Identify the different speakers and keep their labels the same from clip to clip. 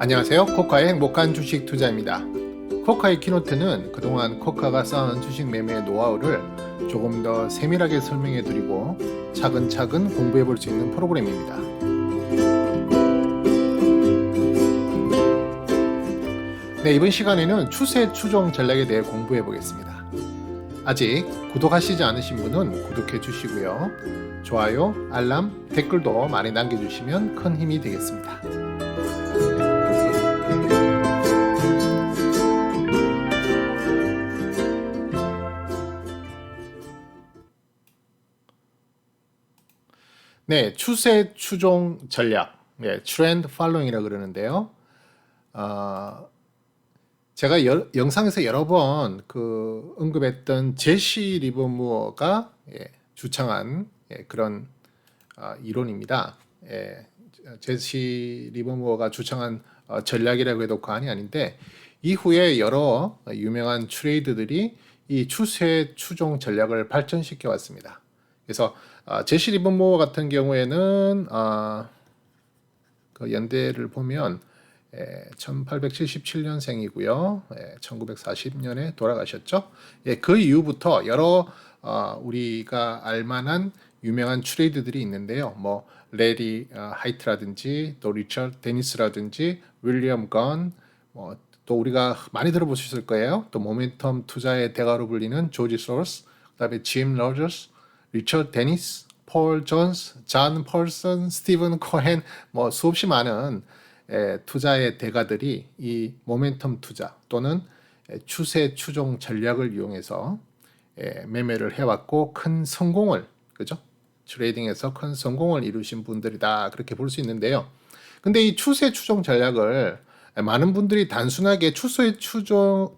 Speaker 1: 안녕하세요. 코카의 행복한 주식 투자입니다. 코카의 키노트는 그동안 코카가 쌓은 주식 매매의 노하우를 조금 더 세밀하게 설명해 드리고 차근차근 공부해 볼 수 있는 프로그램입니다. 네, 이번 시간에는 추세 추종 전략에 대해 공부해 보겠습니다. 아직 구독하시지 않으신 분은 구독해 주시고요. 좋아요, 알람, 댓글도 많이 남겨주시면 큰 힘이 되겠습니다. 네, 추세 추종 전략, 네, 트렌드 팔로잉이라고 그러는데요. 제가 영상에서 여러 번 언급했던 제시 리버무어가 주창한 그런 이론입니다. 제시 리버무어가 주창한 전략이라고 해도 과언이 아닌데, 이후에 여러 유명한 트레이더들이 이 추세 추종 전략을 발전시켜 왔습니다. 그래서 제시 리버무어 같은 경우에는 그 연대를 보면 1877년생이고요. 1940년에 돌아가셨죠. 그 이후부터 여러 우리가 알만한 유명한 트레이드들이 있는데요. 뭐 레리 하이트라든지 또 리처드 데니스라든지 윌리엄 건, 또 우리가 많이 들어보셨을 거예요. 또 모멘텀 투자의 대가로 불리는 조지 소로스, 그다음에 짐 로저스, 리처드 데니스, 폴 존스, 존 펄슨, 스티븐 코헨, 수없이 많은 투자의 대가들이 이 모멘텀 투자 또는 추세 추종 전략을 이용해서 매매를 해왔고 큰 성공을, 그죠? 트레이딩에서 큰 성공을 이루신 분들이다, 그렇게 볼 수 있는데요. 근데 이 추세 추종 전략을 많은 분들이 단순하게 추세 추종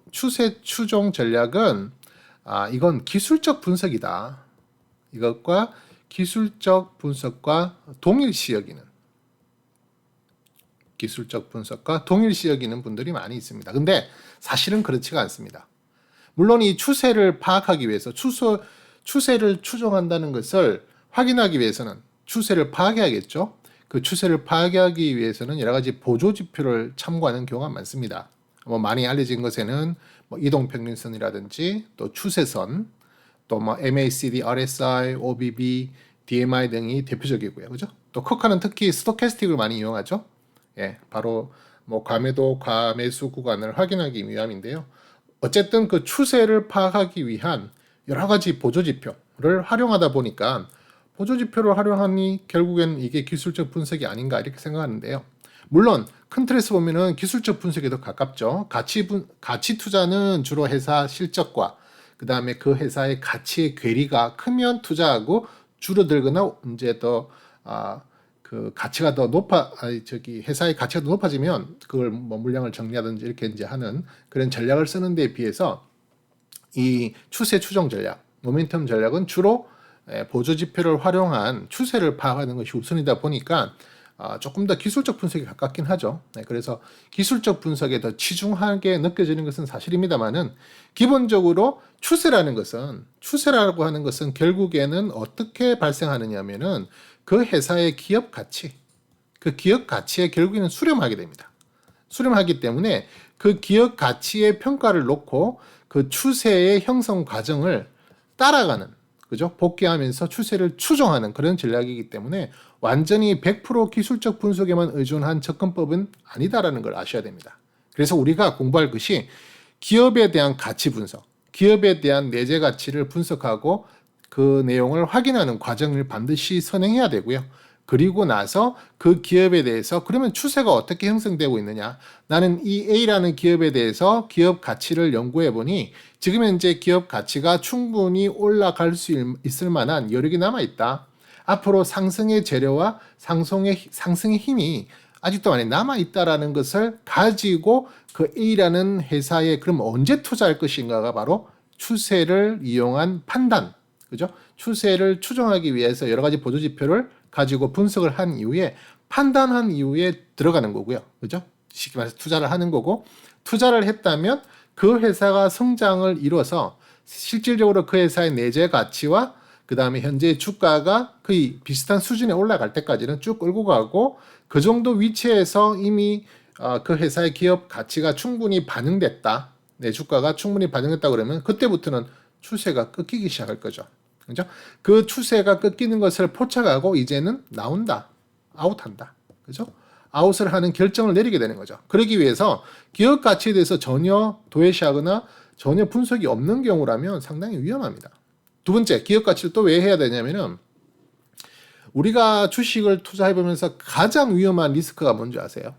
Speaker 1: 전략은 이건 기술적 분석이다, 이것과 기술적 분석과 동일시 여기는 분들이 많이 있습니다. 근데 사실은 그렇지가 않습니다. 물론 이 추세를 파악하기 위해서 추세를 추종한다는 것을 확인하기 위해서는 추세를 파악해야겠죠. 그 추세를 파악하기 위해서는 여러 가지 보조 지표를 참고하는 경우가 많습니다. 많이 알려진 것에는 이동평균선이라든지 또 추세선, 또 MACD, RSI, OBB, DMI 등이 대표적이고요. 그죠? 또 코카는 특히 스토캐스틱을 많이 이용하죠. 바로 과매도, 과매수 구간을 확인하기 위함인데요. 어쨌든 그 추세를 파악하기 위한 여러 가지 보조 지표를 활용하다 보니까 보조 지표를 활용하니 결국엔 이게 기술적 분석이 아닌가, 이렇게 생각하는데요. 물론 큰 틀에서 보면은 기술적 분석에 더 가깝죠. 가치 투자는 주로 회사 실적과 그 다음에 그 회사의 가치의 괴리가 크면 투자하고 줄어들거나 이제 더 그 가치가 더 회사의 가치가 더 높아지면 그걸 물량을 정리하든지 이렇게 이제 하는 그런 전략을 쓰는 데 비해서 이 추세 추종 전략, 모멘텀 전략은 주로 보조 지표를 활용한 추세를 파악하는 것이 우선이다 보니까 조금 더 기술적 분석에 가깝긴 하죠. 그래서 기술적 분석에 더 치중하게 느껴지는 것은 사실입니다만은, 기본적으로 추세라고 하는 것은 결국에는 어떻게 발생하느냐면은 그 회사의 기업 가치, 그 기업 가치에 결국에는 수렴하게 됩니다. 수렴하기 때문에 그 기업 가치의 평가를 놓고 그 추세의 형성 과정을 따라가는, 그죠? 복귀하면서 추세를 추종하는 그런 전략이기 때문에 완전히 100% 기술적 분석에만 의존한 접근법은 아니다라는 걸 아셔야 됩니다. 그래서 우리가 공부할 것이 기업에 대한 가치 분석, 기업에 대한 내재 가치를 분석하고 그 내용을 확인하는 과정을 반드시 선행해야 되고요. 그리고 나서 그 기업에 대해서 그러면 추세가 어떻게 형성되고 있느냐, 나는 이 A라는 기업에 대해서 기업 가치를 연구해 보니 지금 현재 기업 가치가 충분히 올라갈 수 있을 만한 여력이 남아있다, 앞으로 상승의 재료와 상승의 힘이 아직도 많이 남아있다라는 것을 가지고 그 A라는 회사에 그럼 언제 투자할 것인가가 바로 추세를 이용한 판단, 그죠? 추세를 추종하기 위해서 여러 가지 보조 지표를 가지고 분석을 한 이후에, 판단한 이후에 들어가는 거고요. 그죠? 쉽게 말해서 투자를 하는 거고, 투자를 했다면 그 회사가 성장을 이뤄서 실질적으로 그 회사의 내재 가치와 그 다음에 현재 주가가 거의 비슷한 수준에 올라갈 때까지는 쭉 끌고 가고, 그 정도 위치에서 이미 그 회사의 기업 가치가 충분히 반영됐다. 내 주가가 충분히 반영됐다 그러면 그때부터는 추세가 꺾이기 시작할 거죠. 그죠? 그 추세가 꺾이는 것을 포착하고 이제는 나온다. 아웃한다. 그죠? 아웃을 하는 결정을 내리게 되는 거죠. 그러기 위해서 기업 가치에 대해서 전혀 도외시하거나 전혀 분석이 없는 경우라면 상당히 위험합니다. 두 번째, 기업 가치를 또 왜 해야 되냐면은 우리가 주식을 투자해보면서 가장 위험한 리스크가 뭔지 아세요?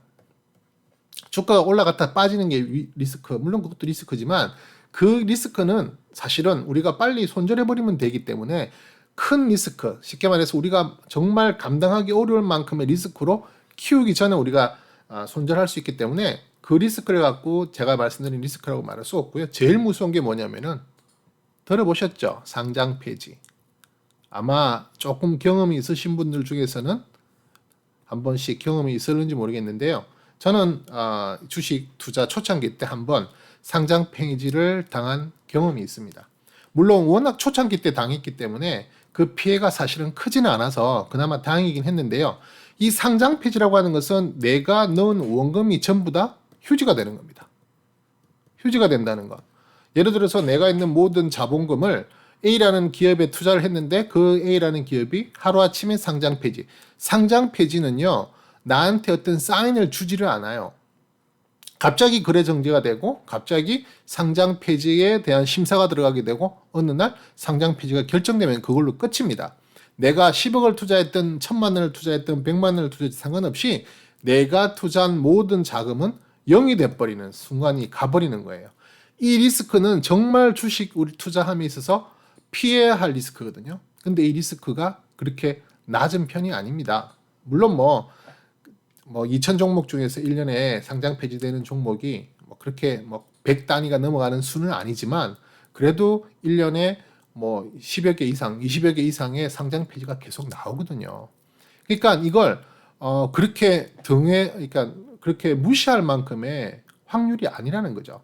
Speaker 1: 주가가 올라갔다 빠지는 게 리스크, 물론 그것도 리스크지만 그 리스크는 사실은 우리가 빨리 손절해버리면 되기 때문에 큰 리스크, 쉽게 말해서 우리가 정말 감당하기 어려울 만큼의 리스크로 키우기 전에 우리가 손절할 수 있기 때문에 그 리스크를 갖고 제가 말씀드린 리스크라고 말할 수 없고요. 제일 무서운 게 뭐냐면은 들어보셨죠? 상장 폐지. 아마 조금 경험이 있으신 분들 중에서는 한 번씩 경험이 있었는지 모르겠는데요. 저는 주식 투자 초창기 때 한번 상장 폐지를 당한 경험이 있습니다. 물론 워낙 초창기 때 당했기 때문에 그 피해가 사실은 크지는 않아서 그나마 다행이긴 했는데요. 이 상장 폐지라고 하는 것은 내가 넣은 원금이 전부 다 휴지가 되는 겁니다. 휴지가 된다는 것. 예를 들어서 내가 있는 모든 자본금을 A라는 기업에 투자를 했는데 그 A라는 기업이 하루아침에 상장 폐지. 상장 폐지는요, 나한테 어떤 사인을 주지를 않아요. 갑자기 거래 정지가 되고 갑자기 상장 폐지에 대한 심사가 들어가게 되고 어느 날 상장 폐지가 결정되면 그걸로 끝입니다. 내가 10억을 투자했든 1000만 원을 투자했든 100만 원을 투자했든 상관없이 내가 투자한 모든 자금은 0이 돼버리는 순간이 가버리는 거예요. 이 리스크는 정말 주식 우리 투자함에 있어서 피해야 할 리스크거든요. 근데 이 리스크가 그렇게 낮은 편이 아닙니다. 물론 뭐 2천 종목 중에서 1년에 상장 폐지되는 종목이 그렇게 100 단위가 넘어가는 수는 아니지만 그래도 1년에 10여 개 이상, 20여 개 이상의 상장 폐지가 계속 나오거든요. 그러니까 이걸 그러니까 그렇게 무시할 만큼의 확률이 아니라는 거죠.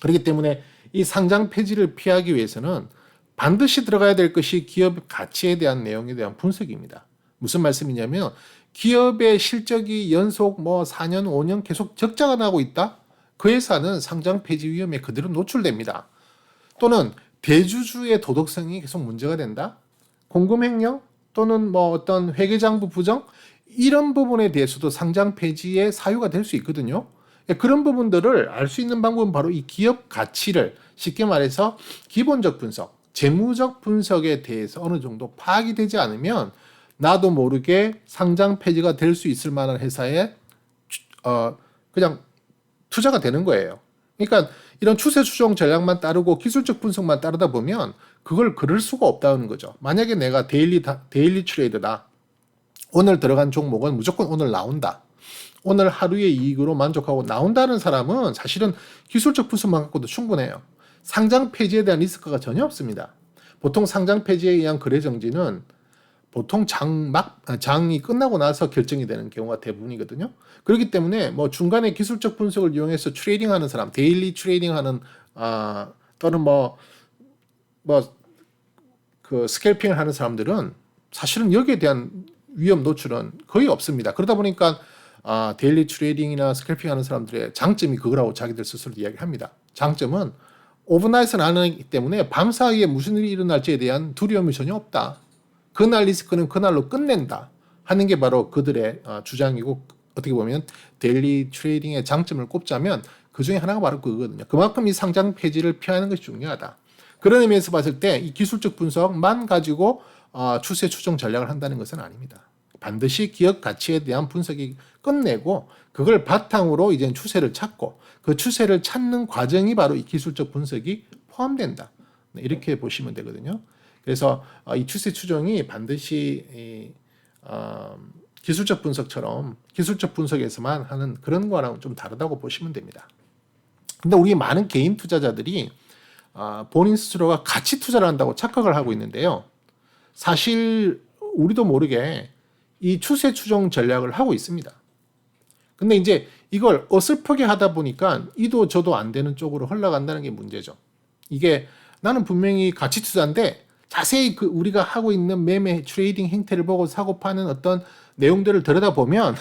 Speaker 1: 그렇기 때문에 이 상장 폐지를 피하기 위해서는 반드시 들어가야 될 것이 기업 가치에 대한 내용에 대한 분석입니다. 무슨 말씀이냐면 기업의 실적이 연속 4년, 5년 계속 적자가 나고 있다? 그 회사는 상장 폐지 위험에 그대로 노출됩니다. 또는 대주주의 도덕성이 계속 문제가 된다? 공금 횡령 또는 어떤 회계장부 부정 이런 부분에 대해서도 상장 폐지의 사유가 될 수 있거든요. 그런 부분들을 알 수 있는 방법은 바로 이 기업 가치를 쉽게 말해서 기본적 분석, 재무적 분석에 대해서 어느 정도 파악이 되지 않으면 나도 모르게 상장 폐지가 될 수 있을 만한 회사에 그냥 투자가 되는 거예요. 그러니까 이런 추세 추종 전략만 따르고 기술적 분석만 따르다 보면 그걸 그럴 수가 없다는 거죠. 만약에 내가 데일리 트레이드다. 오늘 들어간 종목은 무조건 오늘 나온다. 오늘 하루의 이익으로 만족하고 나온다는 사람은 사실은 기술적 분석만 갖고도 충분해요. 상장 폐지에 대한 리스크가 전혀 없습니다. 보통 상장 폐지에 의한 거래 정지는 보통 장이 끝나고 나서 결정이 되는 경우가 대부분이거든요. 그렇기 때문에 중간에 기술적 분석을 이용해서 트레이딩하는 사람, 데일리 트레이딩하는 또는 그 스캘핑을 하는 사람들은 사실은 여기에 대한 위험 노출은 거의 없습니다. 그러다 보니까 데일리 트레이딩이나 스캘핑하는 사람들의 장점이 그거라고 자기들 스스로 이야기합니다. 장점은 오버나잇은 안 하기 때문에 밤사이에 무슨 일이 일어날지에 대한 두려움이 전혀 없다. 그날 리스크는 그날로 끝낸다 하는 게 바로 그들의 주장이고 어떻게 보면 데일리 트레이딩의 장점을 꼽자면 그 중에 하나가 바로 그거거든요. 그만큼 이 상장 폐지를 피하는 것이 중요하다. 그런 의미에서 봤을 때 이 기술적 분석만 가지고 추세 추종 전략을 한다는 것은 아닙니다. 반드시 기업 가치에 대한 분석이 끝내고 그걸 바탕으로 이제 추세를 찾고 그 추세를 찾는 과정이 바로 이 기술적 분석이 포함된다. 이렇게 보시면 되거든요. 그래서 이 추세 추종이 반드시 기술적 분석처럼 기술적 분석에서만 하는 그런 거랑은 좀 다르다고 보시면 됩니다. 근데 우리 많은 개인 투자자들이 본인 스스로가 가치 투자를 한다고 착각을 하고 있는데요. 사실 우리도 모르게 이 추세 추종 전략을 하고 있습니다. 근데 이제 이걸 어설프게 하다 보니까 이도 저도 안 되는 쪽으로 흘러간다는 게 문제죠. 이게 나는 분명히 가치 투자인데 자세히 우리가 하고 있는 매매 트레이딩 행태를 보고 사고 파는 어떤 내용들을 들여다보면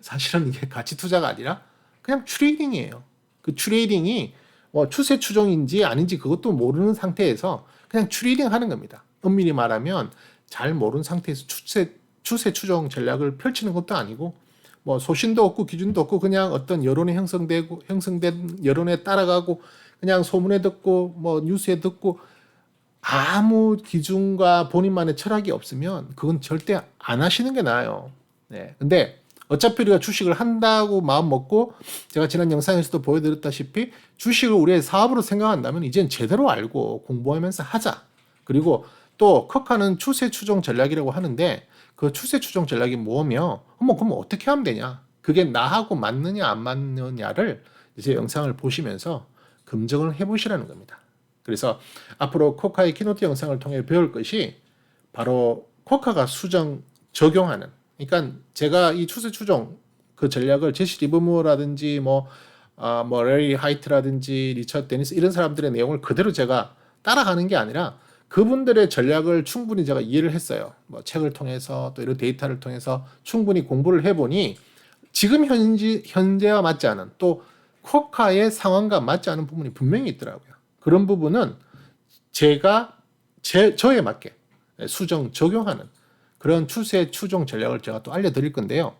Speaker 1: 사실은 이게 가치 투자가 아니라 그냥 트레이딩이에요. 그 트레이딩이 뭐 추세 추종인지 아닌지 그것도 모르는 상태에서 그냥 트레이딩 하는 겁니다. 엄밀히 말하면 잘 모르는 상태에서 추세 추종 전략을 펼치는 것도 아니고 뭐 소신도 없고 기준도 없고 그냥 어떤 여론에 형성된 여론에 따라가고 그냥 소문에 듣고 뭐 뉴스에 듣고 아무 기준과 본인만의 철학이 없으면 그건 절대 안 하시는 게 나아요. 네. 근데 어차피 우리가 주식을 한다고 마음 먹고 제가 지난 영상에서도 보여드렸다시피 주식을 우리의 사업으로 생각한다면 이젠 제대로 알고 공부하면서 하자. 그리고 또 컥하는 추세 추종 전략이라고 하는데 그 추세 추종 전략이 뭐며 그럼 어떻게 하면 되냐? 그게 나하고 맞느냐 안 맞느냐를 이제 영상을 보시면서 검증을 해보시라는 겁니다. 그래서 앞으로 코카의 키노트 영상을 통해 배울 것이 바로 코카가 수정 적용하는, 그러니까 제가 이 추세 추종 그 전략을 제시 리버무어라든지 뭐 레리 하이트라든지 리처드 데니스 이런 사람들의 내용을 그대로 제가 따라가는 게 아니라 그분들의 전략을 충분히 제가 이해를 했어요. 뭐 책을 통해서 또 이런 데이터를 통해서 충분히 공부를 해보니 지금 현재와 맞지 않은 또 코카의 상황과 맞지 않은 부분이 분명히 있더라고요. 그런 부분은 제가 저에 맞게 수정 적용하는 그런 추세 추종 전략을 제가 또 알려드릴 건데요.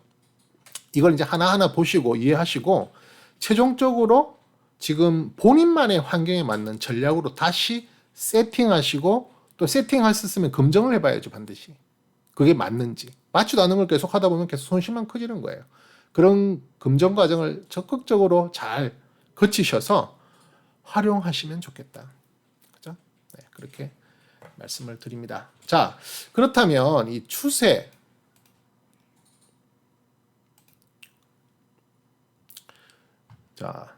Speaker 1: 이걸 이제 하나하나 보시고 이해하시고 최종적으로 지금 본인만의 환경에 맞는 전략으로 다시 세팅하시고 또 세팅하셨으면 검증을 해봐야죠. 반드시 그게 맞는지. 맞지도 않은 걸 계속 하다 보면 계속 손실만 커지는 거예요. 그런 검증 과정을 적극적으로 잘 거치셔서 활용하시면 좋겠다. 그죠? 네, 그렇게 말씀을 드립니다. 자, 그렇다면 이 추세, 자,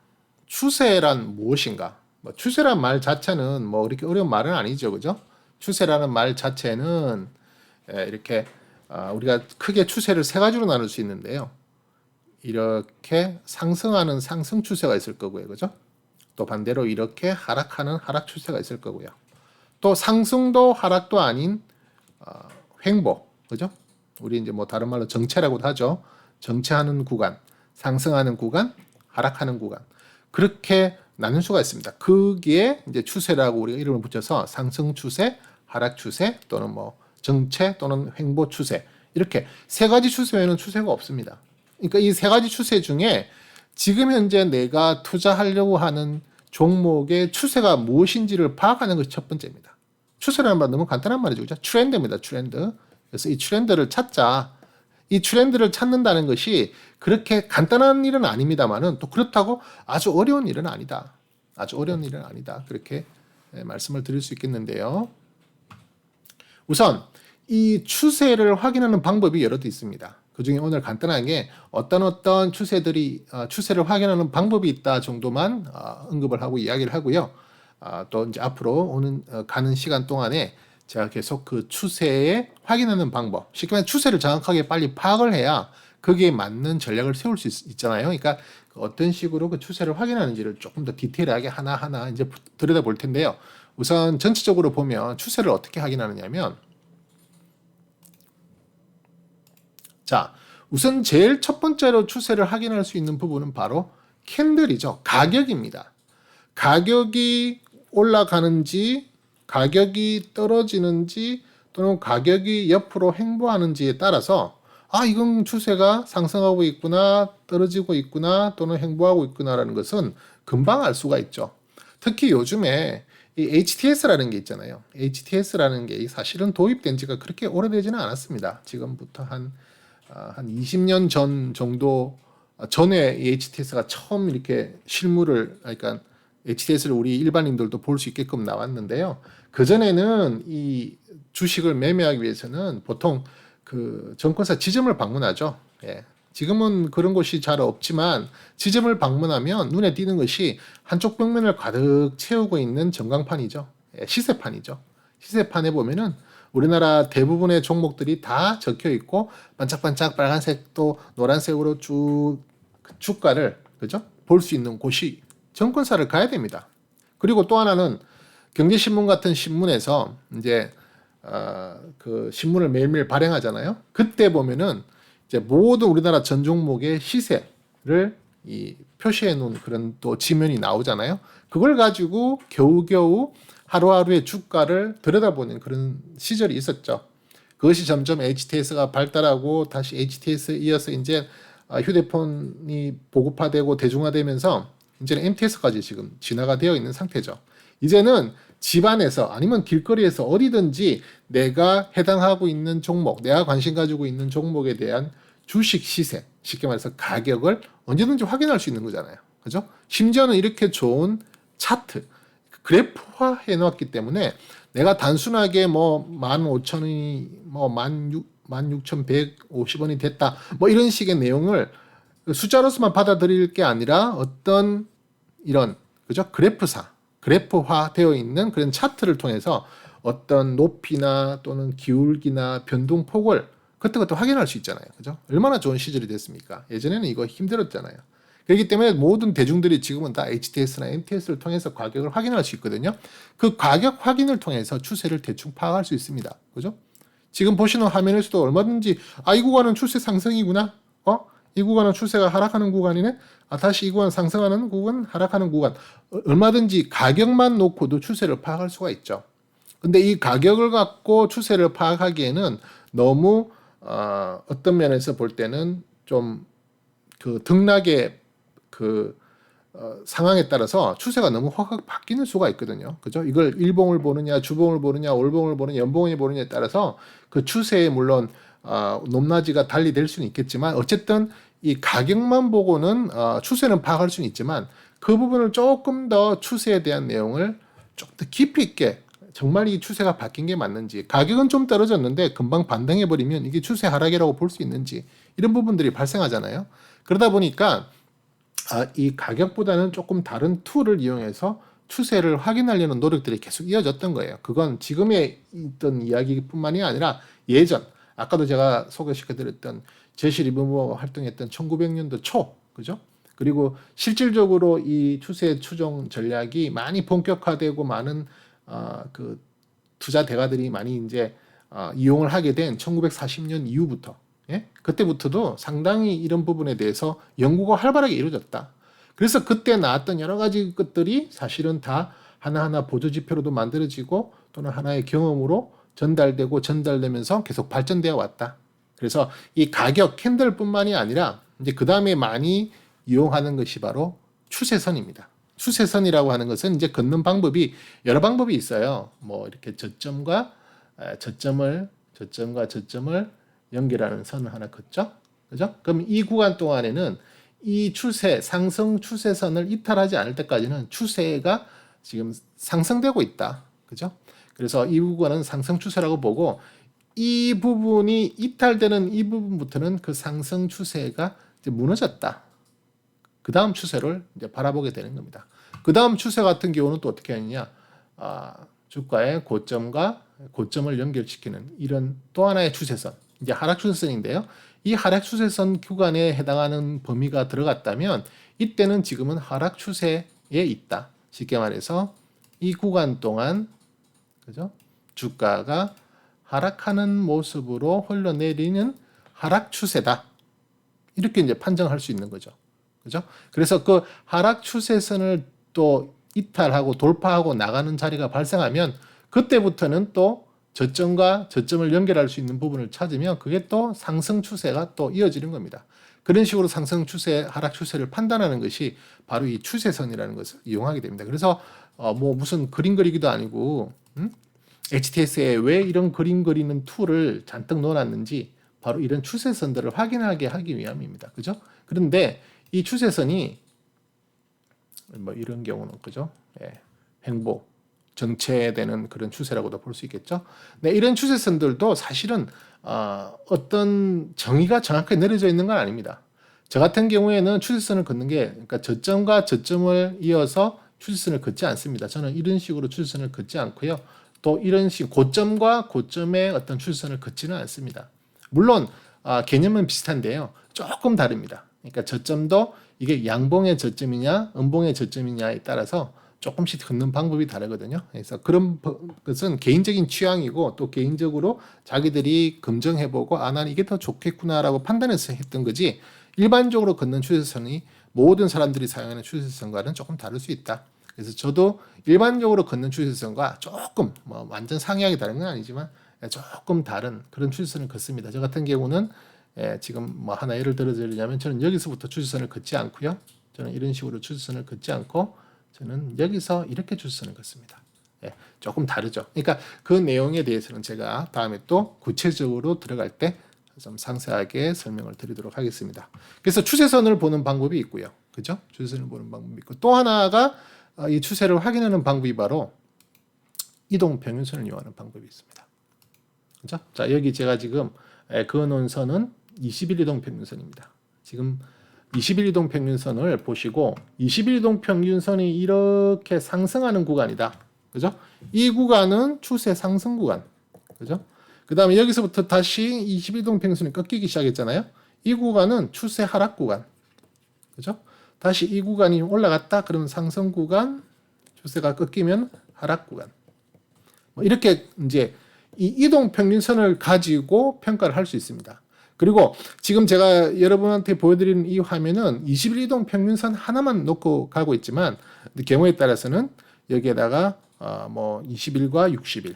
Speaker 1: 추세란 무엇인가? 뭐 추세란 말 자체는 뭐 이렇게 어려운 말은 아니죠, 그죠? 추세라는 말 자체는 이렇게 우리가 크게 추세를 세 가지로 나눌 수 있는데요. 이렇게 상승하는 상승 추세가 있을 거고요, 그죠? 또 반대로 이렇게 하락하는 하락 추세가 있을 거고요. 또 상승도 하락도 아닌 횡보, 그죠? 우리 이제 뭐 다른 말로 정체라고도 하죠. 정체하는 구간, 상승하는 구간, 하락하는 구간. 그렇게 나눌 수가 있습니다. 그게 이제 추세라고 우리가 이름을 붙여서 상승 추세, 하락 추세 또는 뭐 정체 또는 횡보 추세 이렇게 세 가지 추세 외에는 추세가 없습니다. 그러니까 이 세 가지 추세 중에 지금 현재 내가 투자하려고 하는 종목의 추세가 무엇인지를 파악하는 것이 첫 번째입니다. 추세라는 말 너무 간단한 말이죠. 그죠? 트렌드입니다. 트렌드. 그래서 이 트렌드를 찾자. 이 트렌드를 찾는다는 것이 그렇게 간단한 일은 아닙니다만은 또 그렇다고 아주 어려운 일은 아니다. 아주 어려운 일은 아니다. 그렇게 말씀을 드릴 수 있겠는데요. 우선 이 추세를 확인하는 방법이 여러 개 있습니다. 그중에 오늘 간단하게 어떤 추세들이 추세를 확인하는 방법이 있다 정도만 언급을 하고 이야기를 하고요. 또 이제 앞으로 가는 시간 동안에 제가 계속 그 추세에 확인하는 방법, 쉽게 말해 추세를 정확하게 빨리 파악을 해야 거기에 맞는 전략을 세울 수 있잖아요. 그러니까 어떤 식으로 그 추세를 확인하는지를 조금 더 디테일하게 하나하나 이제 들여다볼 텐데요. 우선 전체적으로 보면 추세를 어떻게 확인하느냐면, 자, 우선 제일 첫 번째로 추세를 확인할 수 있는 부분은 바로 캔들이죠. 가격입니다. 가격이 올라가는지, 가격이 떨어지는지, 또는 가격이 옆으로 횡보하는지에 따라서 이건 추세가 상승하고 있구나, 떨어지고 있구나, 또는 횡보하고 있구나라는 것은 금방 알 수가 있죠. 특히 요즘에 이 HTS라는 게 있잖아요. HTS라는 게 사실은 도입된 지가 그렇게 오래되지는 않았습니다. 지금부터 한 20년 전 정도 전에 이 HTS가 처음 이렇게 실물을, 그러니까 HTS를 우리 일반인들도 볼 수 있게끔 나왔는데요. 그전에는 이 주식을 매매하기 위해서는 보통 그 증권사 지점을 방문하죠. 예. 지금은 그런 곳이 잘 없지만 지점을 방문하면 눈에 띄는 것이 한쪽 벽면을 가득 채우고 있는 전광판이죠. 예, 시세판이죠. 시세판에 보면은 우리나라 대부분의 종목들이 다 적혀 있고 반짝반짝 빨간색 또 노란색으로 쭉 주가를 그죠? 볼 수 있는 곳이 증권사를 가야 됩니다. 그리고 또 하나는 경제신문 같은 신문에서 이제 그 신문을 매일매일 발행하잖아요. 그때 보면은 이제 모든 우리나라 전 종목의 시세를 이 표시해 놓은 그런 또 지면이 나오잖아요. 그걸 가지고 겨우겨우 하루하루의 주가를 들여다보는 그런 시절이 있었죠. 그것이 점점 HTS가 발달하고 다시 HTS에 이어서 이제 휴대폰이 보급화되고 대중화되면서 이제는 MTS까지 지금 진화가 되어 있는 상태죠. 이제는 집안에서 아니면 길거리에서 어디든지 내가 해당하고 있는 종목, 내가 관심 가지고 있는 종목에 대한 주식 시세, 쉽게 말해서 가격을 언제든지 확인할 수 있는 거잖아요. 그죠? 심지어는 이렇게 좋은 차트, 그래프화 해놨기 때문에 내가 단순하게 뭐 15,000원이 뭐 16,150원이 됐다. 뭐 이런 식의 내용을 숫자로서만 받아들일 게 아니라 어떤 이런 그죠? 그래프화 되어 있는 그런 차트를 통해서 어떤 높이나 또는 기울기나 변동폭을 그때그때 확인할 수 있잖아요. 그죠? 얼마나 좋은 시절이 됐습니까? 예전에는 이거 힘들었잖아요. 그렇기 때문에 모든 대중들이 지금은 다 HTS나 MTS를 통해서 가격을 확인할 수 있거든요. 그 가격 확인을 통해서 추세를 대충 파악할 수 있습니다. 그죠? 지금 보시는 화면에서도 얼마든지 이 구간은 추세 상승이구나. 이 구간은 추세가 하락하는 구간이네. 다시 이 구간 상승하는 구간, 하락하는 구간. 얼마든지 가격만 놓고도 추세를 파악할 수가 있죠. 근데 이 가격을 갖고 추세를 파악하기에는 너무 어떤 면에서 볼 때는 좀 그 등락의 상황에 따라서 추세가 너무 확 바뀌는 수가 있거든요. 그죠? 이걸 일봉을 보느냐, 주봉을 보느냐, 월봉을 보느냐, 연봉을 보느냐에 따라서 그 추세에 물론 높낮이가 달리 될 수는 있겠지만 어쨌든 이 가격만 보고는 추세는 파악할 수는 있지만 그 부분을 조금 더 추세에 대한 내용을 좀 더 깊이 있게 정말 이 추세가 바뀐 게 맞는지, 가격은 좀 떨어졌는데 금방 반등해버리면 이게 추세 하락이라고 볼 수 있는지, 이런 부분들이 발생하잖아요. 그러다 보니까 이 가격보다는 조금 다른 툴을 이용해서 추세를 확인하려는 노력들이 계속 이어졌던 거예요. 그건 지금에 있던 이야기뿐만이 아니라 예전, 아까도 제가 소개시켜드렸던 제시 리버모 활동했던 1900년도 초, 그죠? 그리고 실질적으로 이 추세 추종 전략이 많이 본격화되고 많은 그 투자 대가들이 많이 이제 이용을 하게 된 1940년 이후부터, 예? 그때부터도 상당히 이런 부분에 대해서 연구가 활발하게 이루어졌다. 그래서 그때 나왔던 여러 가지 것들이 사실은 다 하나하나 보조지표로도 만들어지고 또는 하나의 경험으로 전달되면서 계속 발전되어 왔다. 그래서 이 가격 캔들뿐만이 아니라 이제 그 다음에 많이 이용하는 것이 바로 추세선입니다. 추세선이라고 하는 것은 이제 걷는 방법이 여러 방법이 있어요. 뭐 이렇게 저점과 저점을 연결하는 선을 하나 긋죠. 그죠? 그럼 이 구간 동안에는 이 추세, 상승 추세선을 이탈하지 않을 때까지는 추세가 지금 상승되고 있다. 그죠? 그래서 이 구간은 상승 추세라고 보고 이 부분이 이탈되는 이 부분부터는 그 상승 추세가 이제 무너졌다. 그 다음 추세를 이제 바라보게 되는 겁니다. 그 다음 추세 같은 경우는 또 어떻게 하느냐? 주가의 고점과 고점을 연결시키는 이런 또 하나의 추세선. 이제 하락 추세선인데요. 이 하락 추세선 구간에 해당하는 범위가 들어갔다면 이때는 지금은 하락 추세에 있다. 쉽게 말해서 이 구간 동안 그죠? 주가가 하락하는 모습으로 흘러내리는 하락 추세다. 이렇게 이제 판정할 수 있는 거죠. 그죠? 그래서 그 하락 추세선을 또 이탈하고 돌파하고 나가는 자리가 발생하면 그때부터는 또 저점과 저점을 연결할 수 있는 부분을 찾으면 그게 또 상승 추세가 또 이어지는 겁니다. 그런 식으로 상승 추세, 하락 추세를 판단하는 것이 바로 이 추세선이라는 것을 이용하게 됩니다. 그래서 뭐 무슨 그림 그리기도 아니고 HTS에 왜 이런 그림 그리는 툴을 잔뜩 넣어놨는지 바로 이런 추세선들을 확인하게 하기 위함입니다. 그죠? 그런데 이 추세선이 뭐 이런 경우는 그죠? 횡보, 정체되는 그런 추세라고도 볼 수 있겠죠. 네, 이런 추세선들도 사실은 어떤 정의가 정확하게 내려져 있는 건 아닙니다. 저 같은 경우에는 추세선을 걷는 게 그러니까 저점과 저점을 이어서 추세선을 걷지 않습니다. 저는 이런 식으로 추세선을 걷지 않고요. 또 이런 식 고점과 고점의 어떤 추세선을 걷지는 않습니다. 물론 개념은 비슷한데요. 조금 다릅니다. 그러니까 저점도 이게 양봉의 저점이냐 음봉의 저점이냐에 따라서 조금씩 걷는 방법이 다르거든요. 그래서 그런 것은 개인적인 취향이고 또 개인적으로 자기들이 검증해보고 난 이게 더 좋겠구나라고 판단해서 했던 거지 일반적으로 걷는 추세선이 모든 사람들이 사용하는 추세선과는 조금 다를 수 있다. 그래서 저도 일반적으로 걷는 추세선과 조금 뭐 완전 상이하게 다른 건 아니지만 조금 다른 그런 추세선을 걷습니다. 저 같은 경우는 지금 뭐 하나 예를 들어드리자면 저는 여기서부터 추세선을 걷지 않고요. 저는 이런 식으로 추세선을 걷지 않고 저는 여기서 이렇게 추세선을 걷습니다. 조금 다르죠. 그러니까 그 내용에 대해서는 제가 다음에 또 구체적으로 들어갈 때 좀 상세하게 설명을 드리도록 하겠습니다. 그래서 추세선을 보는 방법이 있고요. 그죠? 추세선을 보는 방법이 있고 또 하나가 이 추세를 확인하는 방법이 바로 이동 평균선을 이용하는 방법이 있습니다. 그죠? 자, 여기 제가 지금 그어놓은 선은 20일 이동 평균선입니다. 지금 20일 이동 평균선을 보시고 20일 이동 평균선이 이렇게 상승하는 구간이다. 그죠? 이 구간은 추세 상승 구간. 그죠? 그 다음에 여기서부터 다시 20일 이동 평균선이 꺾이기 시작했잖아요. 이 구간은 추세 하락 구간. 그죠? 다시 이 구간이 올라갔다. 그러면 상승 구간, 추세가 꺾이면 하락 구간. 뭐 이렇게 이제 이 이동 평균선을 가지고 평가를 할 수 있습니다. 그리고 지금 제가 여러분한테 보여드리는 이 화면은 20일 이동 평균선 하나만 놓고 가고 있지만 경우에 따라서는 여기에다가 뭐 20일과 60일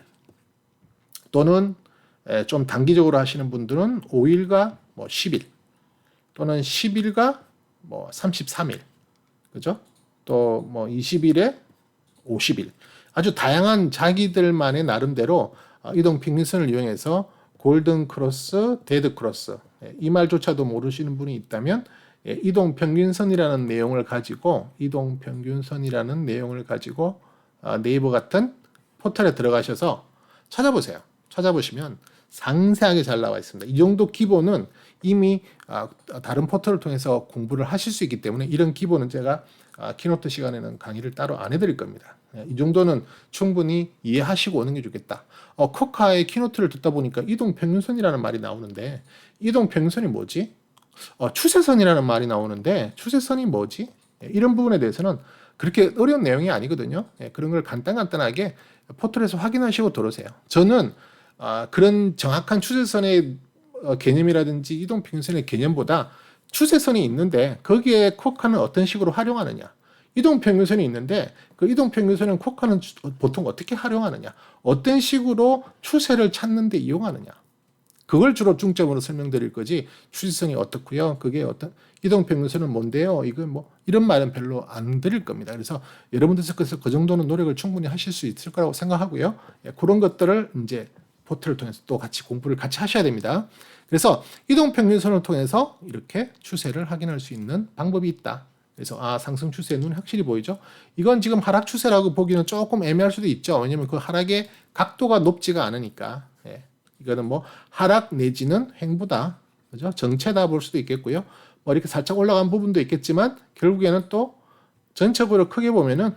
Speaker 1: 또는 좀 단기적으로 하시는 분들은 5일과 뭐 10일 또는 10일과 뭐 33일 그죠? 또 뭐 20일에 50일 아주 다양한 자기들만의 나름대로 이동 평균선을 이용해서 골든 크로스, 데드 크로스 이 말조차도 모르시는 분이 있다면 이동 평균선이라는 내용을 가지고 네이버 같은 포털에 들어가셔서 찾아보세요. 찾아보시면 상세하게 잘 나와 있습니다. 이 정도 기본은 이미 다른 포털을 통해서 공부를 하실 수 있기 때문에 이런 기본은 제가 키노트 시간에는 강의를 따로 안 해드릴 겁니다. 이 정도는 충분히 이해하시고 오는 게 좋겠다. 코카의 키노트를 듣다 보니까 이동평균선이라는 말이 나오는데 이동평균선이 뭐지? 추세선이라는 말이 나오는데 추세선이 뭐지? 이런 부분에 대해서는 그렇게 어려운 내용이 아니거든요. 그런 걸 간단하게 포털에서 확인하시고 들어오세요. 저는 그런 정확한 추세선의 개념이라든지 이동평균선의 개념보다 추세선이 있는데 거기에 코카는 어떤 식으로 활용하느냐 이동평균선이 있는데 그 이동평균선은 코카는 보통 어떻게 활용하느냐 어떤 식으로 추세를 찾는 데 이용하느냐 그걸 주로 중점으로 설명드릴 거지 추세선이 어떻고요 그게 어떤 이동평균선은 뭔데요 이건 뭐 이런 말은 별로 안 드릴 겁니다. 그래서 여러분들께서 그 정도는 노력을 충분히 하실 수 있을 거라고 생각하고요. 그런 것들을 이제 포털을 통해서 또 같이 공부를 같이 하셔야 됩니다. 그래서 이동평균선을 통해서 이렇게 추세를 확인할 수 있는 방법이 있다. 그래서 상승 추세의 눈 확실히 보이죠? 이건 지금 하락 추세라고 보기는 조금 애매할 수도 있죠. 왜냐면 그 하락의 각도가 높지가 않으니까. 이거는 뭐 하락 내지는 횡보다. 그죠? 정체다 볼 수도 있겠고요. 뭐 이렇게 살짝 올라간 부분도 있겠지만 결국에는 또 전체적으로 크게 보면은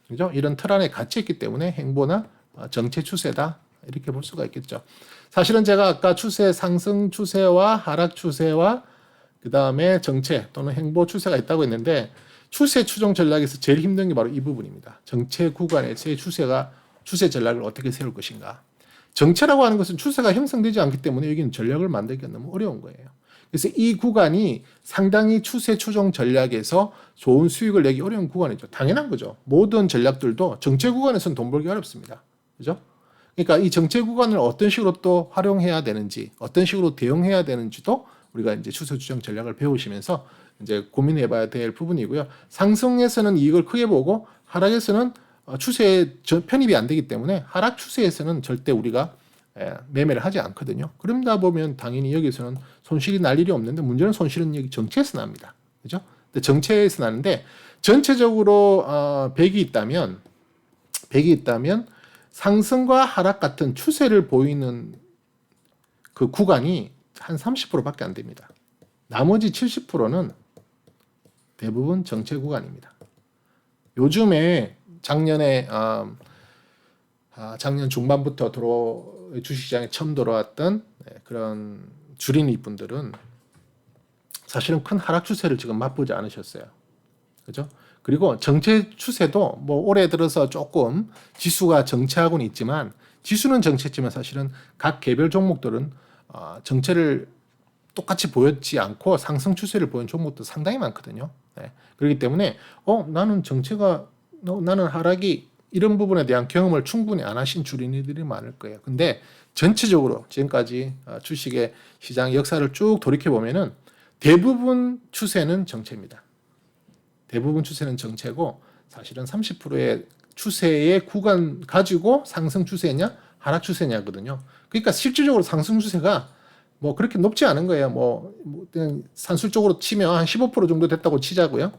Speaker 1: 그죠? 이런 틀 안에 갇혀 있기 때문에 횡보나 정체 추세다. 이렇게 볼 수가 있겠죠. 사실은 제가 아까 추세 상승 추세와 하락 추세와 그 다음에 정체 또는 횡보 추세가 있다고 했는데 추세 추종 전략에서 제일 힘든 게 바로 이 부분입니다. 정체 구간에서의 추세 전략을 어떻게 세울 것인가. 정체라고 하는 것은 추세가 형성되지 않기 때문에 여기는 전략을 만들기가 너무 어려운 거예요. 그래서 이 구간이 상당히 추세 추종 전략에서 좋은 수익을 내기 어려운 구간이죠. 당연한 거죠. 모든 전략들도 정체 구간에서는 돈 벌기 어렵습니다. 그죠? 그러니까 이 정체 구간을 어떤 식으로 또 활용해야 되는지, 어떤 식으로 대응해야 되는지도 우리가 이제 추세 추정 전략을 배우시면서 이제 고민해 봐야 될 부분이고요. 상승에서는 이익을 크게 보고 하락에서는 추세에 편입이 안 되기 때문에 하락 추세에서는 절대 우리가 매매를 하지 않거든요. 그러다 보면 당연히 여기서는 손실이 날 일이 없는데 문제는 손실은 여기 정체에서 납니다. 그죠? 근데 정체에서 나는데 전체적으로 100이 있다면 상승과 하락 같은 추세를 보이는 그 구간이 한 30%밖에 안 됩니다. 나머지 70%는 대부분 정체 구간입니다. 요즘에 작년 중반부터 주식시장에 처음 들어왔던 그런 주린이 분들은 사실은 큰 하락 추세를 지금 맛보지 않으셨어요. 그죠? 그리고 정체 추세도 뭐 올해 들어서 조금 지수가 정체하고는 있지만 지수는 정체지만 사실은 각 개별 종목들은 정체를 똑같이 보였지 않고 상승 추세를 보인 종목도 상당히 많거든요. 네. 그렇기 때문에 나는 정체가 나는 하락이 이런 부분에 대한 경험을 충분히 안 하신 주린이들이 많을 거예요. 근데 전체적으로 지금까지 주식의 시장 역사를 쭉 돌이켜 보면은 대부분 추세는 정체입니다. 대부분 추세는 정체고 사실은 30%의 추세의 구간 가지고 상승 추세냐 하락 추세냐거든요. 그러니까 실질적으로 상승 추세가 뭐 그렇게 높지 않은 거예요. 그냥 산술적으로 치면 한 15% 정도 됐다고 치자고요.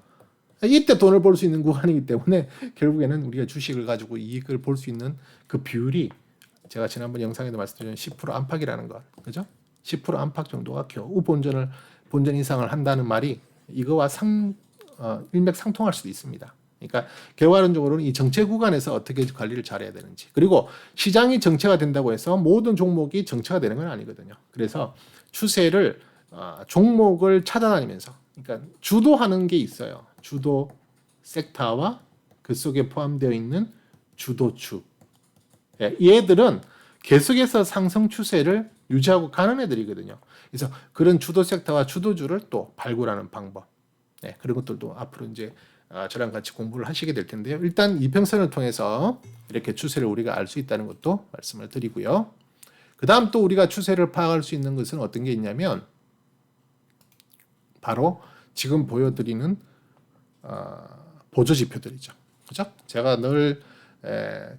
Speaker 1: 이때 돈을 벌 수 있는 구간이기 때문에 결국에는 우리가 주식을 가지고 이익을 볼 수 있는 그 비율이 제가 지난번 영상에도 말씀드린 10% 안팎이라는 것, 그죠? 10% 안팎 정도가 겨우 본전 이상을 한다는 말이 이거와 일맥상통할 수도 있습니다. 그러니까 결과론적으로는 이 정체 구간에서 어떻게 관리를 잘해야 되는지, 그리고 시장이 정체가 된다고 해서 모든 종목이 정체가 되는 건 아니거든요. 그래서 추세를 종목을 찾아다니면서, 그러니까 주도하는 게 있어요. 주도 섹터와 그 속에 포함되어 있는 주도주. 얘들은 계속해서 상승 추세를 유지하고 가는 애들이거든요. 그래서 그런 주도 섹터와 주도주를 또 발굴하는 방법. 그런 것들도 앞으로 이제 저랑 같이 공부를 하시게 될 텐데요. 일단 이평선을 통해서 이렇게 추세를 우리가 알 수 있다는 것도 말씀을 드리고요. 그 다음 또 우리가 추세를 파악할 수 있는 것은 어떤 게 있냐면 바로 지금 보여드리는 보조 지표들이죠. 그죠? 제가 늘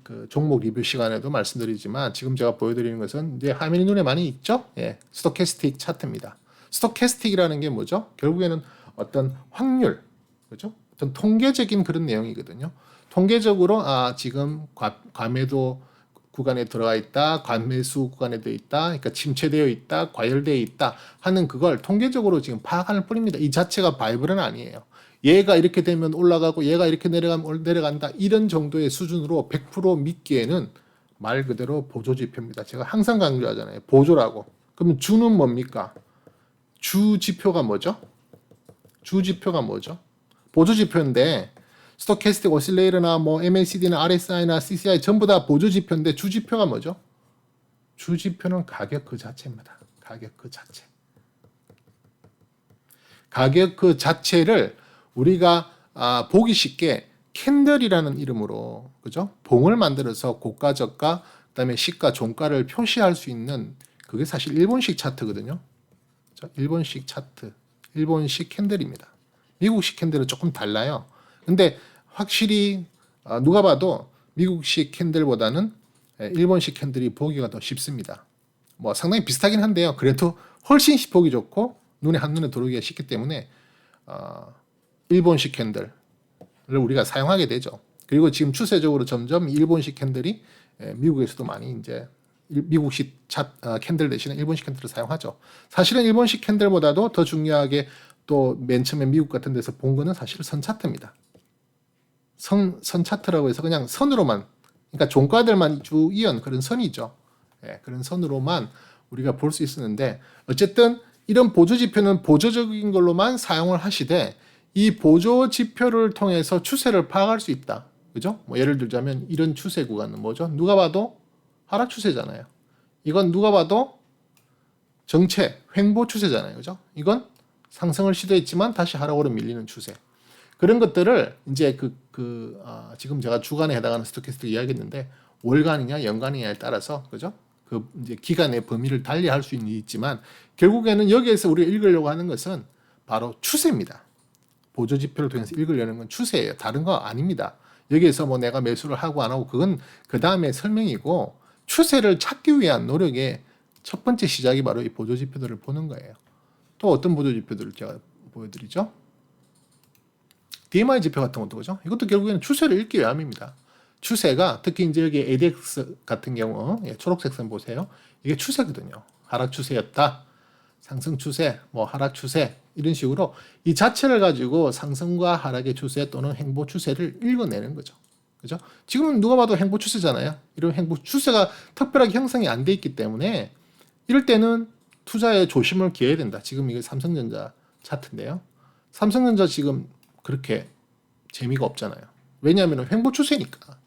Speaker 1: 그 종목 리뷰 시간에도 말씀드리지만 지금 제가 보여드리는 것은 이제 화면이 눈에 많이 있죠? 스토캐스틱 차트입니다. 스토캐스틱이라는 게 뭐죠? 결국에는 어떤 확률, 그죠? 어떤 통계적인 그런 내용이거든요. 통계적으로 지금 과매도 구간에 들어가 있다, 과매수 구간에 되어 있다, 그러니까 침체되어 있다, 과열되어 있다 하는 그걸 통계적으로 지금 파악하는 뿐입니다. 이 자체가 바이블은 아니에요. 얘가 이렇게 되면 올라가고 얘가 이렇게 내려가면 내려간다 이런 정도의 수준으로 100% 믿기에는 말 그대로 보조지표입니다. 제가 항상 강조하잖아요. 보조라고. 그러면 주는 뭡니까? 주지표가 뭐죠? 주지표가 뭐죠? 보조지표인데 스토캐스틱 오실레이터나 뭐 MACD나 RSI나 CCI 전부 다 보조지표인데 주지표가 뭐죠? 주지표는 가격 그 자체입니다. 가격 그 자체. 가격 그 자체를 우리가 보기 쉽게 캔들이라는 이름으로, 그죠? 봉을 만들어서 고가, 저가, 그다음에 시가, 종가를 표시할 수 있는 그게 사실 일본식 차트거든요. 일본식 차트, 일본식 캔들입니다. 미국식 캔들은 조금 달라요. 근데 확실히 누가 봐도 미국식 캔들보다는 일본식 캔들이 보기가 더 쉽습니다. 뭐 상당히 비슷하긴 한데요. 그래도 훨씬 보기 좋고 눈에 한눈에 들어오기가 쉽기 때문에 일본식 캔들을 우리가 사용하게 되죠. 그리고 지금 추세적으로 점점 일본식 캔들이 미국에서도 많이 이제 미국식 캔들 대신에 일본식 캔들을 사용하죠. 사실은 일본식 캔들보다도 더 중요하게 또 맨 처음에 미국 같은 데서 본 거는 사실 선 차트입니다. 선 차트라고 해서 그냥 선으로만, 그러니까 종가들만 쭉 이은 그런 선이죠. 그런 선으로만 우리가 볼 수 있었는데 어쨌든 이런 보조 지표는 보조적인 걸로만 사용을 하시되 이 보조 지표를 통해서 추세를 파악할 수 있다. 그죠? 뭐 예를 들자면 이런 추세 구간은 뭐죠? 누가 봐도 하락 추세잖아요. 이건 누가 봐도 정체, 횡보 추세잖아요. 그죠? 이건 상승을 시도했지만 다시 하락으로 밀리는 추세. 그런 것들을 이제 지금 제가 주간에 해당하는 스토캐스틱 이야기했는데 월간이냐 연간이냐에 따라서, 그죠? 그 이제 기간의 범위를 달리 할 수는 있지만 결국에는 여기에서 우리가 읽으려고 하는 것은 바로 추세입니다. 보조 지표를 통해서 읽으려는 건 추세예요. 다른 거 아닙니다. 여기에서 뭐 내가 매수를 하고 안 하고 그건 그 다음에 설명이고 추세를 찾기 위한 노력의 첫 번째 시작이 바로 이 보조 지표들을 보는 거예요. 또 어떤 보조 지표들을 제가 보여드리죠? DMI 지표 같은 것도 그죠? 이것도 결국에는 추세를 읽기 위함입니다. 추세가 특히 이제 여기 ADX 같은 경우 초록색 선 보세요. 이게 추세거든요. 하락 추세였다. 상승 추세, 뭐 하락 추세 이런 식으로 이 자체를 가지고 상승과 하락의 추세 또는 행보 추세를 읽어내는 거죠. 그죠? 지금은 누가 봐도 행보 추세잖아요. 이런 행보 추세가 특별하게 형성이 안 돼 있기 때문에 이럴 때는 투자에 조심을 기해야 된다. 지금 이게 삼성전자 차트인데요. 삼성전자 지금 그렇게 재미가 없잖아요. 왜냐하면 횡보 추세니까.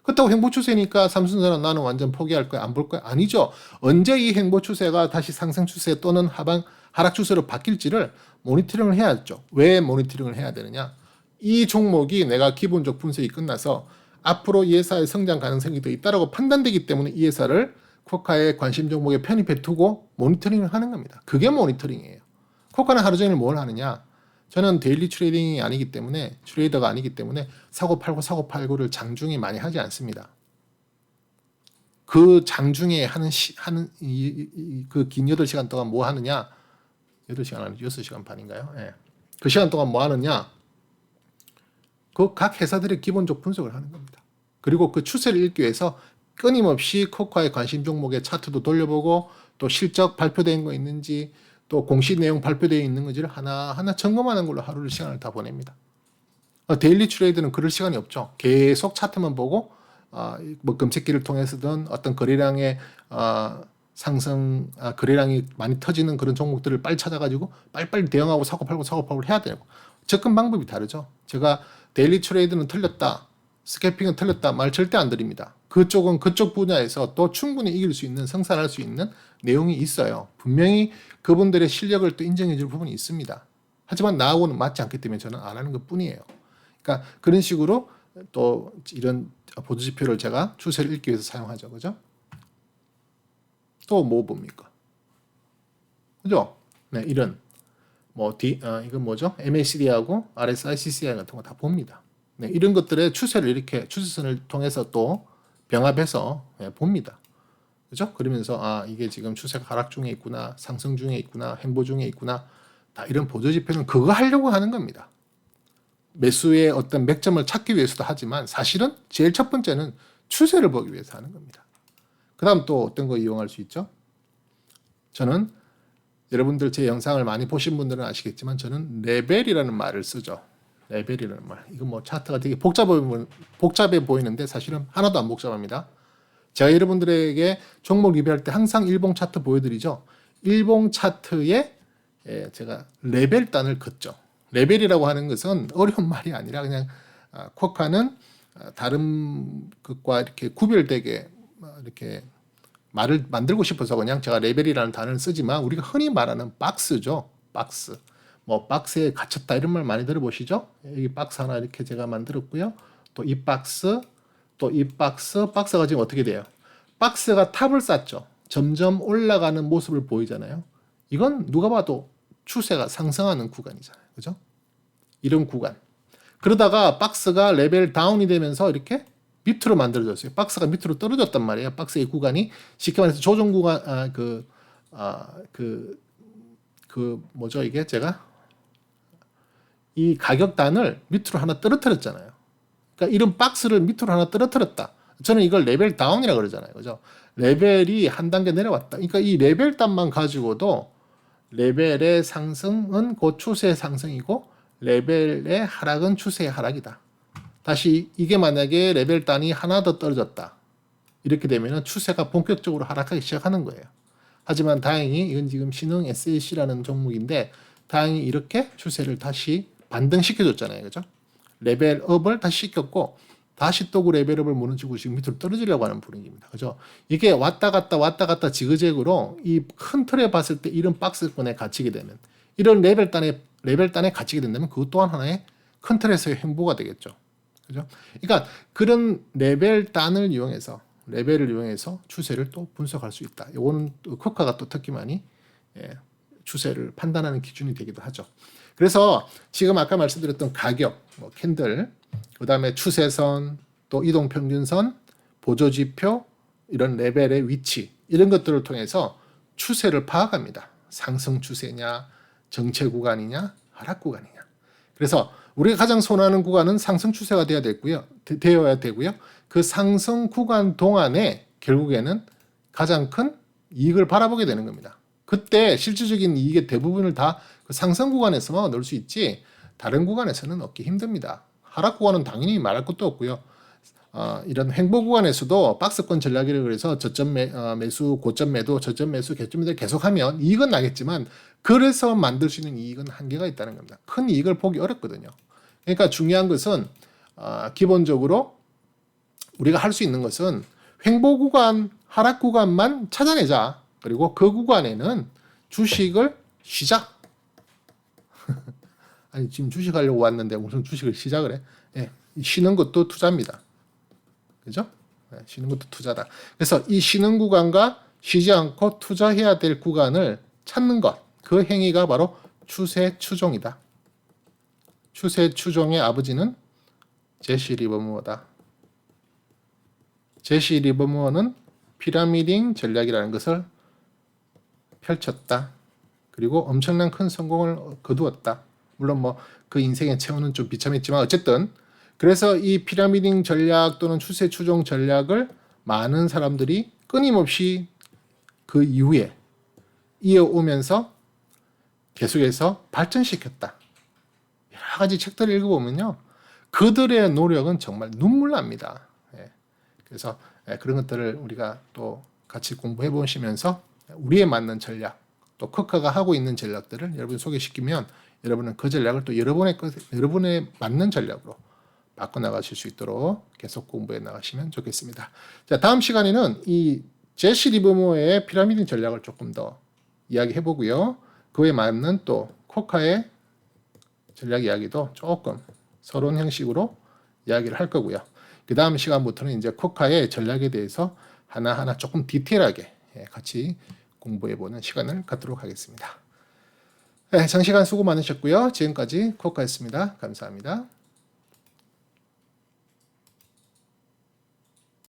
Speaker 1: 그렇다고 횡보 추세니까 삼성전자 나는 완전 포기할 거야, 안 볼 거야? 아니죠. 언제 이 횡보 추세가 다시 상승 추세 또는 하락 추세로 바뀔지를 모니터링을 해야죠. 왜 모니터링을 해야 되느냐? 이 종목이 내가 기본적 분석이 끝나서 앞으로 이 회사의 성장 가능성이 더 있다라고 판단되기 때문에 이 회사를 코카의 관심 종목에 편입해 두고 모니터링을 하는 겁니다. 그게 모니터링이에요. 코카는 하루 종일 뭘 하느냐? 저는 데일리 트레이딩이 아니기 때문에 트레이더가 아니기 때문에 사고 팔고를 장중에 많이 하지 않습니다. 그 장중에 하는 그 긴 8시간 동안 뭐 하느냐? 8시간 아니고 6시간 반인가요? 예. 그 시간 동안 뭐 하느냐? 그 각 회사들의 기본적 분석을 하는 겁니다. 그리고 그 추세를 읽기 위해서 끊임없이 코카의 관심 종목의 차트도 돌려보고 또 실적 발표된 거 있는지 또 공시 내용 발표되어 있는 건지를 하나하나 점검하는 걸로 하루를 시간을 다 보냅니다. 데일리 트레이드는 그럴 시간이 없죠. 계속 차트만 보고 뭐 검색기를 통해서든 어떤 거래량의 상승, 거래량이 많이 터지는 그런 종목들을 빨리 찾아가지고 빨리빨리 대응하고 사고 팔고 해야 되고 접근 방법이 다르죠. 제가 데일리 트레이드는 틀렸다, 스캐핑은 틀렸다 말 절대 안 드립니다. 그쪽은 그쪽 분야에서 또 충분히 이길 수 있는, 성산할 수 있는 내용이 있어요. 분명히 그분들의 실력을 또 인정해 줄 부분이 있습니다. 하지만 나하고는 맞지 않기 때문에 저는 안 하는 것 뿐이에요. 그러니까 그런 식으로 또 이런 보조지표를 제가 추세를 읽기 위해서 사용하죠. 그죠? 또 뭐 봅니까? 그죠? 네, 이런 이건 뭐죠? MACD하고 RSI, CCI 같은 거 다 봅니다. 네, 이런 것들의 추세를 이렇게 추세선을 통해서 또 병합해서 봅니다. 그죠? 그러면서 이게 지금 추세가 하락 중에 있구나, 상승 중에 있구나, 횡보 중에 있구나. 다 이런 보조지표는 그거 하려고 하는 겁니다. 매수의 어떤 맥점을 찾기 위해서도 하지만 사실은 제일 첫 번째는 추세를 보기 위해서 하는 겁니다. 그 다음 또 어떤 거 이용할 수 있죠? 저는 여러분들 제 영상을 많이 보신 분들은 아시겠지만 저는 레벨이라는 말을 쓰죠. 레벨이라는 말. 이거 뭐 차트가 되게 복잡해 보이는데 사실은 하나도 안 복잡합니다. 제가 여러분들에게 종목 리뷰할 때 항상 일봉 차트 보여드리죠. 일봉 차트에 제가 레벨단을 긋죠. 레벨이라고 하는 것은 어려운 말이 아니라 그냥 코카는 다른 것과 이렇게 구별되게 이렇게 말을 만들고 싶어서 그냥 제가 레벨이라는 단어를 쓰지만 우리가 흔히 말하는 박스죠. 박스. 뭐 박스에 갇혔다 이런 말 많이 들어보시죠? 여기 박스 하나 이렇게 제가 만들었고요. 또 이 박스, 또 이 박스가 지금 어떻게 돼요? 박스가 탑을 쌓죠. 점점 올라가는 모습을 보이잖아요. 이건 누가 봐도 추세가 상승하는 구간이잖아요. 그죠? 이런 구간. 그러다가 박스가 레벨 다운이 되면서 이렇게 밑으로 만들어졌어요. 박스가 밑으로 떨어졌단 말이에요. 박스의 구간이 쉽게 말해서 조정 구간, 뭐죠 이게 제가 이 가격단을 밑으로 하나 떨어뜨렸잖아요. 그러니까 이런 박스를 밑으로 하나 떨어뜨렸다. 저는 이걸 레벨 다운이라고 그러잖아요. 그죠? 레벨이 한 단계 내려왔다. 그러니까 이 레벨단만 가지고도 레벨의 상승은 곧 추세의 상승이고 레벨의 하락은 추세의 하락이다. 다시 이게 만약에 레벨단이 하나 더 떨어졌다. 이렇게 되면 추세가 본격적으로 하락하기 시작하는 거예요. 하지만 다행히 이건 지금 신흥 SLC라는 종목인데 다행히 이렇게 추세를 다시 반등시켜줬잖아요. 그죠? 레벨업을 다시 시켰고 다시 또 그 레벨업을 무너지고 지금 밑으로 떨어지려고 하는 분위기입니다. 그죠? 이게 왔다 갔다 지그재그로 이 큰 틀에 봤을 때 이런 박스권에 갇히게 되면 이런 레벨단에 갇히게 된다면 그것 또한 하나의 큰 틀에서의 횡보가 되겠죠. 그죠? 그러니까 그런 레벨을 이용해서 추세를 또 분석할 수 있다. 이거는 코카가 또 특히 많이 추세를 판단하는 기준이 되기도 하죠. 그래서 지금 아까 말씀드렸던 가격, 캔들, 그 다음에 추세선, 또 이동평균선, 보조지표, 이런 레벨의 위치 이런 것들을 통해서 추세를 파악합니다. 상승 추세냐, 정체 구간이냐, 하락 구간이냐. 그래서 우리가 가장 선호하는 구간은 상승 추세가 되어야 되고요. 그 상승 구간 동안에 결국에는 가장 큰 이익을 바라보게 되는 겁니다. 그때 실질적인 이익의 대부분을 다 그 상승 구간에서만 넣을 수 있지 다른 구간에서는 얻기 힘듭니다. 하락 구간은 당연히 말할 것도 없고요. 이런 횡보 구간에서도 박스권 전략이라고 해서 저점 매수, 고점 매도, 저점 매수, 개점 매도 계속하면 이익은 나겠지만 그래서 만들 수 있는 이익은 한계가 있다는 겁니다. 큰 이익을 보기 어렵거든요. 그러니까 중요한 것은 기본적으로 우리가 할 수 있는 것은 횡보 구간, 하락 구간만 찾아내자. 그리고 그 구간에는 주식을 쉬자. 아니 지금 주식하려고 왔는데 무슨 주식을 시작을 해? 예, 쉬는 것도 투자입니다. 그죠? 예, 쉬는 것도 투자다. 그래서 이 쉬는 구간과 쉬지 않고 투자해야 될 구간을 찾는 것, 그 행위가 바로 추세 추종이다. 추세 추종의 아버지는 제시 리버무어다. 제시 리버무어는 피라미딩 전략이라는 것을 펼쳤다. 그리고 엄청난 큰 성공을 거두었다. 물론 뭐 그 인생의 최후는 좀 비참했지만 어쨌든 그래서 이 피라미딩 전략 또는 추세 추종 전략을 많은 사람들이 끊임없이 그 이후에 이어오면서 계속해서 발전시켰다. 여러 가지 책들을 읽어보면요. 그들의 노력은 정말 눈물 납니다. 예. 그래서 그런 것들을 우리가 또 같이 공부해 보시면서 우리에 맞는 전략, 또 커카가 하고 있는 전략들을 여러분 소개시키면 여러분은 그 전략을 또 여러분에 맞는 전략으로 바꿔나가실 수 있도록 계속 공부해 나가시면 좋겠습니다. 자, 다음 시간에는 이 제시 리버모어의 피라미드 전략을 조금 더 이야기해 보고요. 그에 맞는 또 코카의 전략 이야기도 조금 서론 형식으로 이야기를 할 거고요. 그 다음 시간부터는 이제 코카의 전략에 대해서 하나하나 조금 디테일하게 같이 공부해보는 시간을 갖도록 하겠습니다. 네, 장시간 수고 많으셨고요. 지금까지 코카였습니다. 감사합니다.